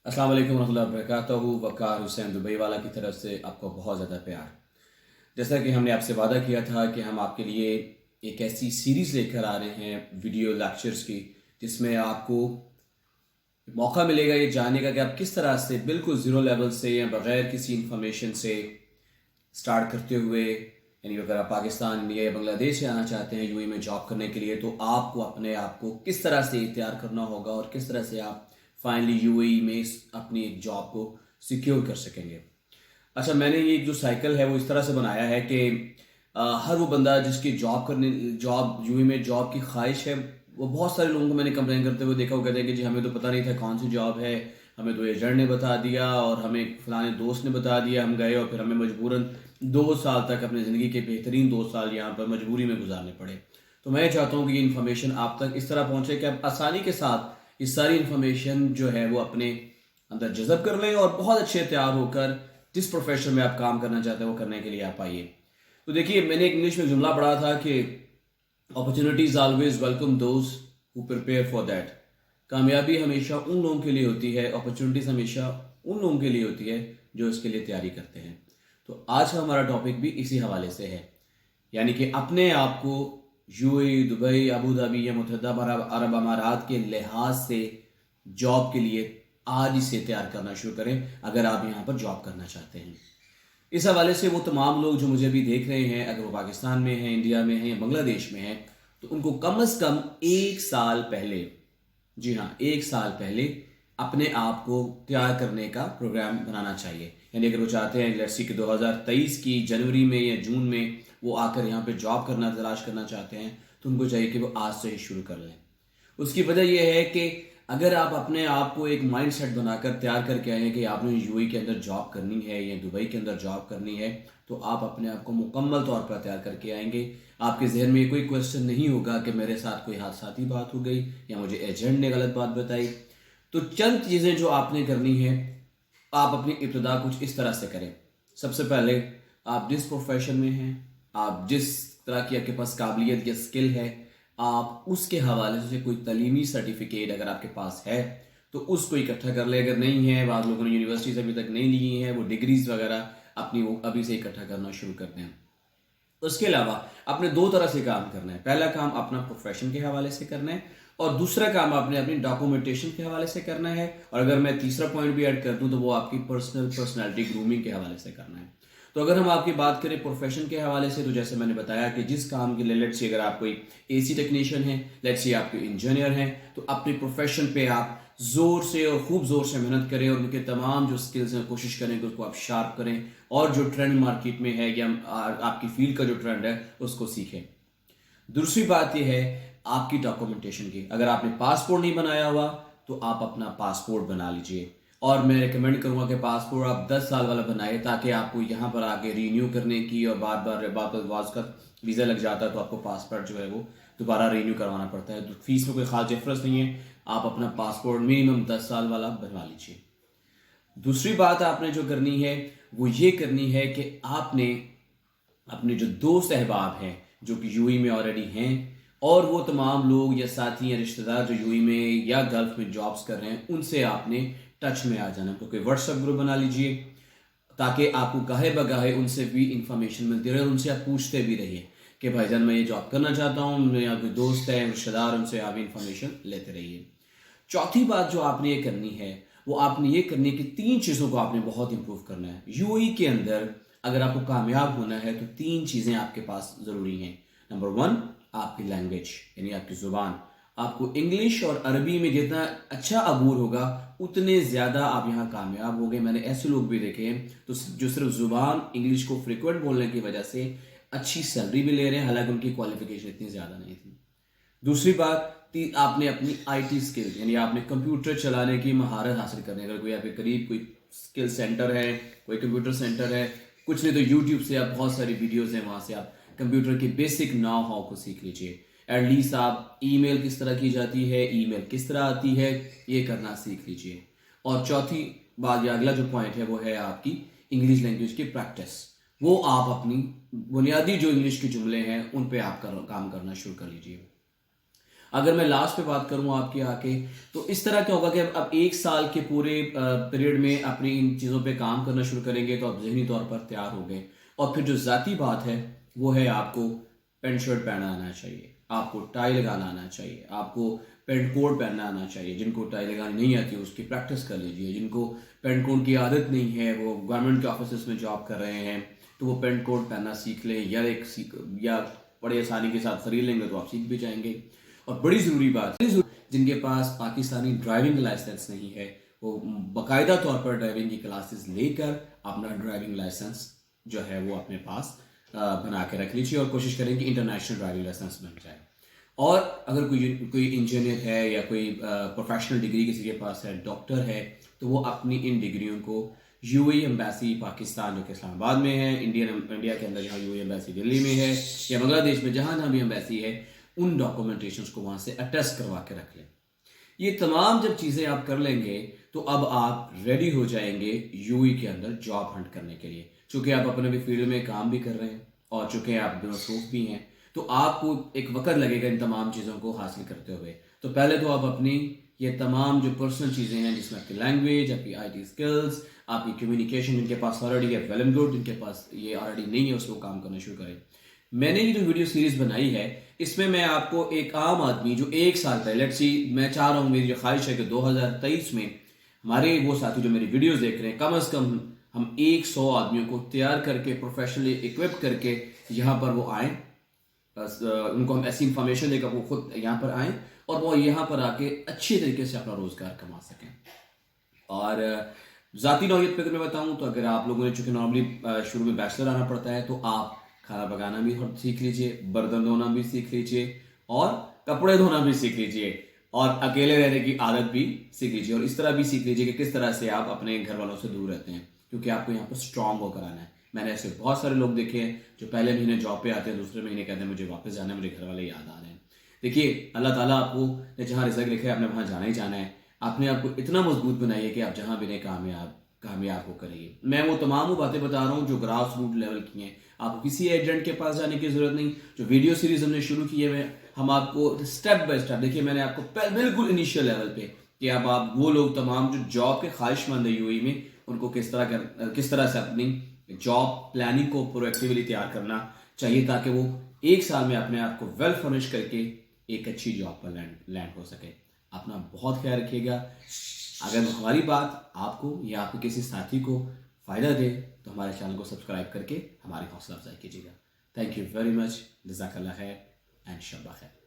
अस्सलाम वालेकुम रहमतुल्लाहि वबरकातुहू। वक़ार हुसैन दुबई वाला की तरफ से आपको बहुत ज़्यादा प्यार। जैसा कि हमने आपसे वादा किया था कि हम आपके लिए एक ऐसी सीरीज़ लेकर आ रहे हैं वीडियो लेक्चर्स की, जिसमें आपको मौका मिलेगा ये जानने का कि आप किस तरह से बिल्कुल ज़ीरो लेवल से या बग़ैर किसी इंफॉर्मेशन से स्टार्ट करते हुए, यानी अगर आप पाकिस्तान, इंडिया या बांग्लादेश से आना चाहते हैं यूएई में जॉब करने के लिए, तो आपको अपने आप को किस तरह से तैयार करना होगा और किस तरह से आप फाइनली यूएई में अपनी एक जॉब को सिक्योर कर सकेंगे। अच्छा, मैंने ये जो साइकिल है वो इस तरह से बनाया है कि हर वो बंदा जिसकी जॉब यूएई में जॉब की ख्वाहिश है, वो बहुत सारे लोगों को मैंने कंप्लेन करते हुए देखा। वो कहते हैं कि जी हमें तो पता नहीं था कौन सी जॉब है, हमें तो एजेंट ने बता दिया और हमें फलाने दोस्त ने बता दिया, हम गए और फिर हमें मजबूरन 2 साल तक अपनी ज़िंदगी के बेहतरीन 2 साल यहाँ पर मजबूरी में गुजारने पड़े। तो मैं चाहता हूँ कि ये इन्फॉर्मेशन आप तक इस तरह पहुँचे कि आप आसानी के साथ ये सारी इन्फॉर्मेशन जो है वो अपने अंदर जज़ब कर लें और बहुत अच्छे तैयार होकर जिस प्रोफेशन में आप काम करना चाहते हैं वो करने के लिए आप आइए। तो देखिए, मैंने एक इंग्लिश में जुमला पढ़ा था कि opportunities always welcome those who prepare for that. कामयाबी हमेशा उन लोगों के लिए होती है, अपॉर्चुनिटीज हमेशा उन लोगों के लिए होती है जो इसके लिए तैयारी करते हैं। तो आज का हमारा टॉपिक भी इसी हवाले से है, यानी कि अपने आप को यूएई, दुबई, अबू धाबी या मुत्तहिदा अरब अमारात के लिहाज से जॉब के लिए आज ही से तैयार करना शुरू करें अगर आप यहाँ पर जॉब करना चाहते हैं। इस हवाले से वो तमाम लोग जो मुझे अभी देख रहे हैं, अगर वो पाकिस्तान में हैं, इंडिया में हैं या बांग्लादेश में हैं, तो उनको कम से कम 1 साल पहले, जी हाँ 1 साल पहले अपने आप को तैयार करने का प्रोग्राम बनाना चाहिए। यानी अगर वो चाहते हैं लेट्स सी कि 2023 की जनवरी में या जून में वो आकर यहाँ पे जॉब करना तलाश करना चाहते हैं, तो उनको चाहिए कि वो आज से ही शुरू कर लें। उसकी वजह यह है कि अगर आप अपने आप को एक माइंड सेट बनाकर तैयार करके आए हैं कि आपने यूएई के अंदर जॉब करनी है या दुबई के अंदर जॉब करनी है, तो आप अपने आप को मुकम्मल तौर पर तैयार करके आएंगे। आपके जहन में कोई क्वेश्चन नहीं होगा कि मेरे साथ कोई हादसाती बात हो गई या मुझे एजेंट ने गलत बात बताई। तो चंद चीज़ें जो आपने करनी है, आप अपनी इब्तिदा कुछ इस तरह से करें। सबसे पहले आप जिस प्रोफेशन में हैं, आप जिस तरह की आपके पास काबिलियत या स्किल है, आप उसके हवाले से कोई तलीमी सर्टिफिकेट अगर आपके पास है तो उसको इकट्ठा कर ले। अगर नहीं है, बाद लोगों ने यूनिवर्सिटी से अभी तक नहीं ली हैं, वो डिग्रीज वगैरह अपनी वो अभी से इकट्ठा करना शुरू करते हैं। उसके अलावा आपने 2 तरह से काम करना है। पहला काम अपना प्रोफेशन के हवाले से करना है और दूसरा काम आपने अपनी डॉक्यूमेंटेशन के हवाले से करना है। और अगर मैं तीसरा पॉइंट भी ऐड कर दूं तो वो आपकी पर्सनैलिटी ग्रूमिंग के हवाले से करना है। तो अगर हम आपकी बात करें प्रोफेशन के हवाले से, तो जैसे मैंने बताया कि जिस काम के लिए लेट्स से अगर आप कोई एसी टेक्नीशियन हैं, लेट्स से आप कोई इंजीनियर हैं, तो अपने प्रोफेशन पे आप ज़ोर से और खूब ज़ोर से मेहनत करें और उनके तमाम जो स्किल्स हैं कोशिश करें कि उसको आप शार्प करें और जो ट्रेंड मार्केट में है या आपकी फील्ड का जो ट्रेंड है उसको सीखें। दूसरी बात यह है आपकी डॉक्यूमेंटेशन की। अगर आपने पासपोर्ट नहीं बनाया हुआ तो आप अपना पासपोर्ट बना लीजिए और मैं रिकमेंड करूंगा कि पासपोर्ट आप 10 साल वाला बनाए, ताकि आपको यहाँ पर आके रीन्यू करने की और बार बार वापस का वीज़ा लग जाता है तो आपको पासपोर्ट जो है वो दोबारा रीन्यू करवाना पड़ता है। तो फीस में कोई खास डिफरेंस नहीं है, आप अपना पासपोर्ट मिनिमम 10 साल वाला बनवा लीजिए। दूसरी बात आपने जो करनी है वो ये करनी है कि आपने अपने जो दोस्त अहबाब हैं जो कि यूएई में ऑलरेडी हैं और वो तमाम लोग या साथी या रिश्तेदार जो यूएई में या गल्फ में जॉब्स कर रहे हैं, उनसे आपने टच में आ जाना। तो कोई व्हाट्सएप ग्रुप बना लीजिए ताकि आपको गाहे बगाहे उनसे भी इंफॉर्मेशन मिलती रहे और उनसे आप पूछते भी रहिए कि भाईजान मैं ये जॉब करना चाहता हूँ, मेरे कोई दोस्त है, रिश्तेदार, उनसे आप इंफॉर्मेशन लेते रहिए। चौथी बात जो आपने ये करनी है वो आपने ये करनी है कि 3 चीज़ों को आपने बहुत इंप्रूव करना है। यूएई के अंदर अगर आपको कामयाब होना है तो 3 चीज़ें आपके पास ज़रूरी हैं। नंबर 1 आपकी लैंग्वेज, यानी आपकी ज़ुबान। आपको इंग्लिश और अरबी में जितना अच्छा अबूर होगा उतने ज़्यादा आप यहाँ कामयाब होंगे। मैंने ऐसे लोग भी देखे हैं तो जो सिर्फ ज़ुबान इंग्लिश को फ्रिक्वेंट बोलने की वजह से अच्छी सैलरी भी ले रहे हैं, हालांकि उनकी क्वालिफिकेशन इतनी ज़्यादा नहीं थी। दूसरी बात, आपने अपनी आईटी स्किल यानी आपने कंप्यूटर चलाने की महारत हासिल करनी है। अगर कोई आपके करीब कोई स्किल सेंटर है, कोई कंप्यूटर सेंटर है, कुछ नहीं तो यूट्यूब से आप बहुत सारी वीडियोस हैं, वहाँ से आप कंप्यूटर की बेसिक नॉ हाउ को सीख लीजिए। एटलीस्ट आप ईमेल किस तरह की जाती है, ईमेल किस तरह आती है, ये करना सीख लीजिए। और चौथी बात या अगला जो पॉइंट है वो है आपकी इंग्लिश लैंग्वेज की प्रैक्टिस। वो आप अपनी बुनियादी जो इंग्लिश के जुमले हैं उन पे आप काम करना शुरू कर लीजिए। اگر میں لاسٹ پہ بات کروں آپ کے آ کے، تو اس طرح کیا ہوگا کہ اب 1 سال کے پورے پیریڈ میں اپنی ان چیزوں پہ کام کرنا شروع کریں گے تو آپ ذہنی طور پر تیار ہو گئے. اور پھر جو ذاتی بات ہے وہ ہے آپ کو پینٹ شرٹ پہننا آنا چاہیے، آپ کو ٹائی لگانا آنا چاہیے، آپ کو پینٹ کوٹ پہننا آنا چاہیے. جن کو ٹائی لگانی نہیں آتی اس کی پریکٹس کر لیجئے. جن کو پینٹ کوٹ کی عادت نہیں ہے، وہ گورنمنٹ کے آفیسز میں جاب کر رہے ہیں، تو وہ پینٹ کوٹ پہننا سیکھ لیں، یا بڑے آسانی کے ساتھ خرید لیں گے تو آپ سیکھ بھی جائیں گے. اور بڑی ضروری بات، جن کے پاس پاکستانی ڈرائیونگ لائسنس نہیں ہے، وہ باقاعدہ طور پر ڈرائیونگ کی کلاسز لے کر اپنا ڈرائیونگ لائسنس جو ہے وہ اپنے پاس بنا کے رکھ لیجیے، اور کوشش کریں کہ انٹرنیشنل ڈرائیونگ لائسنس بن جائے. اور اگر کوئی انجینئر ہے یا کوئی پروفیشنل ڈگری کسی کے پاس ہے، ڈاکٹر ہے، تو وہ اپنی ان ڈگریوں کو یو اے ایمبیسی پاکستان جو کہ اسلام آباد میں ہے، انڈیا کے اندر جہاں یو اے ایمبیسی دلی میں ہے، یا بنگلہ دیش میں جہاں بھی ایمبیسی ہے، ان ڈاکومنٹیشنز کو وہاں سے اٹیسٹ کروا کے رکھ لیں. یہ تمام جب چیزیں آپ کر لیں گے تو اب آپ ریڈی ہو جائیں گے یو اے کے اندر جاب ہنٹ کرنے کے لیے. چونکہ آپ اپنے بھی فیلڈ میں کام بھی کر رہے ہیں اور چونکہ آپ مصروف بھی ہیں، تو آپ کو ایک وقت لگے گا ان تمام چیزوں کو حاصل کرتے ہوئے. تو پہلے تو آپ اپنی یہ تمام جو پرسنل چیزیں ہیں، جس میں آپ کی لینگویج، آپ کی آئی ٹی اسکلز، آپ کی کمیونیکیشن، جن کے پاس آلریڈی ہے ویل اینڈ گڈ، جن کے پاس یہ آلریڈی نہیں ہے اس کو کام کرنا شروع کریں. میں نے یہ جو ویڈیو سیریز بنائی ہے، اس میں آپ کو ایک عام آدمی جو 1 سال پہلے، لیٹس سی، میں چاہ رہا ہوں، میری جو خواہش ہے کہ 2023 میں ہمارے وہ ساتھی جو میری ویڈیوز دیکھ رہے ہیں، کم از کم ہم 100 آدمیوں کو تیار کر کے، پروفیشنلی ایکوپ کر کے یہاں پر وہ آئیں. ان کو ہم ایسی انفارمیشن دے کر وہ خود یہاں پر آئیں اور وہ یہاں پر آ کے اچھی طریقے سے اپنا روزگار کما سکیں. اور ذاتی نوعیت پہ اگر میں بتاؤں تو اگر آپ لوگوں نے، چونکہ نارملی شروع میں بیچلر آنا پڑتا ہے، تو آپ کھانا پکانا بھی سیکھ لیجئے، برتن دھونا بھی سیکھ لیجئے، اور کپڑے دھونا بھی سیکھ لیجئے، اور اکیلے رہنے کی عادت بھی سیکھ لیجئے. اور اس طرح بھی سیکھ لیجئے کہ کس طرح سے آپ اپنے گھر والوں سے دور رہتے ہیں، کیونکہ آپ کو یہاں پر اسٹرانگ ہو کر آنا ہے. میں نے ایسے بہت سارے لوگ دیکھے ہیں جو پہلے مہینے جاب پہ آتے ہیں، دوسرے مہینے کہتے ہیں مجھے واپس جانا ہے، مجھے گھر والے یاد آ رہے ہیں. دیکھیے، اللہ تعالیٰ آپ کو جہاں رزق لکھا ہے آپ نے وہاں جانا ہی جانا ہے. آپ نے آپ کو اتنا مضبوط بنائیے کہ آپ جہاں بھی رہیں کامیاب ہو کریے. میں وہ تمام باتیں بتا رہا ہوں جو گراس روٹ لیول کی ہیں. آپ کو کسی ایجنٹ کے پاس جانے کی ضرورت نہیں. جو ویڈیو سیریز ہم نے شروع کی ہے، ہم آپ کو سٹیپ بائی سٹیپ، دیکھیے میں نے آپ کو بالکل انیشیل لیول پہ، کہ اب آپ وہ لوگ تمام جو جاب کے خواہش مند ہیں یو اے میں، ان کو کس طرح سے اپنی جاب پلاننگ کو پرو ایکٹیولی تیار کرنا چاہیے، تاکہ وہ 1 سال میں اپنے آپ کو ویل فرنش کر کے ایک اچھی جاب پر لینڈ ہو سکے. اپنا بہت خیال رکھیے گا. اگر ہماری بات آپ کو یا آپ کے کسی ساتھی کو فائدہ دے تو ہمارے چینل کو سبسکرائب کر کے ہماری حوصلہ افزائی کیجیے گا. Thank you very much. جزاک اللہ خیر اینڈ شب بخیر.